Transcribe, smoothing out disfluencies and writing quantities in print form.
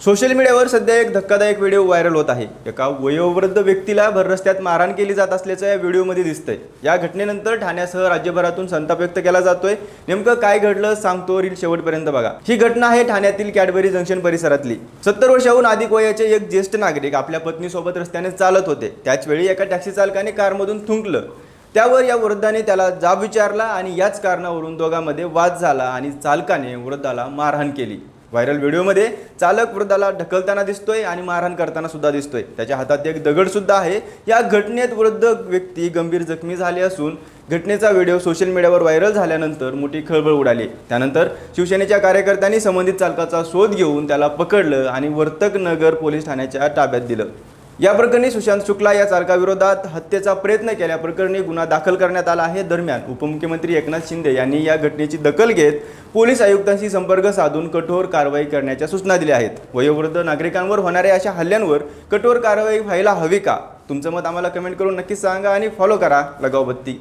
Social मीडियावर सध्या एक धक्कादायक व्हिडिओ व्हायरल होत आहे। एका वयोवृद्ध व्यक्तीला भर रस्त्यात मारहाण केली जात असल्याचं या व्हिडिओमध्ये दिसतंय। या घटनेनंतर ठाण्यासह राज्यभरातून संताप व्यक्त केला जातोय। नेमकं काय घडलं सांगतो, रील शेवटपर्यंत बघा। ही घटना आहे ठाण्यातील कॅडबरी जंक्शन परिसरातली। 70 वर्षांहून अधिक वयाचे एक ज्येष्ठ नागरिक आपल्या पत्नीसोबत रस्त्याने चालत होते। त्याच वेळी एका टॅक्सी चालकाने कारमधून थुंकलं। त्यावर या वृद्धाने त्याला जाब विचारला आणि याच कारणावरून दोघांमध्ये वाद झाला आणि चालकाने वृद्धाला मारहाण केली। व्हायरल व्हिडिओमध्ये चालक वृद्धाला ढकलताना दिसतोय आणि मारहाण करताना सुद्धा दिसतोय। त्याच्या हातात एक दगड सुद्धा आहे। या घटनेत वृद्ध व्यक्ती गंभीर जखमी झाले असून घटनेचा व्हिडिओ सोशल मीडियावर व्हायरल झाल्यानंतर मोठी खळबळ उडाली। त्यानंतर शिवसेनेच्या कार्यकर्त्यांनी संबंधित चालकाचा शोध घेऊन त्याला पकडलं आणि वर्तकनगर पोलीस ठाण्याच्या ताब्यात दिलं। या प्रकरणी सुशांत शुक्ला या चालकाविरोधात हत्येचा प्रयत्न केल्याप्रकरणी गुन्हा दाखल करण्यात आला आहे। दरम्यान उपमुख्यमंत्री एकनाथ शिंदे यांनी या घटनेची दखल घेत पोलीस आयुक्तांशी संपर्क साधून कठोर कारवाई करण्याच्या सूचना दिल्या आहेत। वयोवृद्ध नागरिकांवर होणाऱ्या अशा हल्ल्यांवर कठोर कारवाई व्हायला हवी का? तुमचं मत आम्हाला कमेंट करून नक्की सांगा आणि फॉलो करा लगाव बत्ती।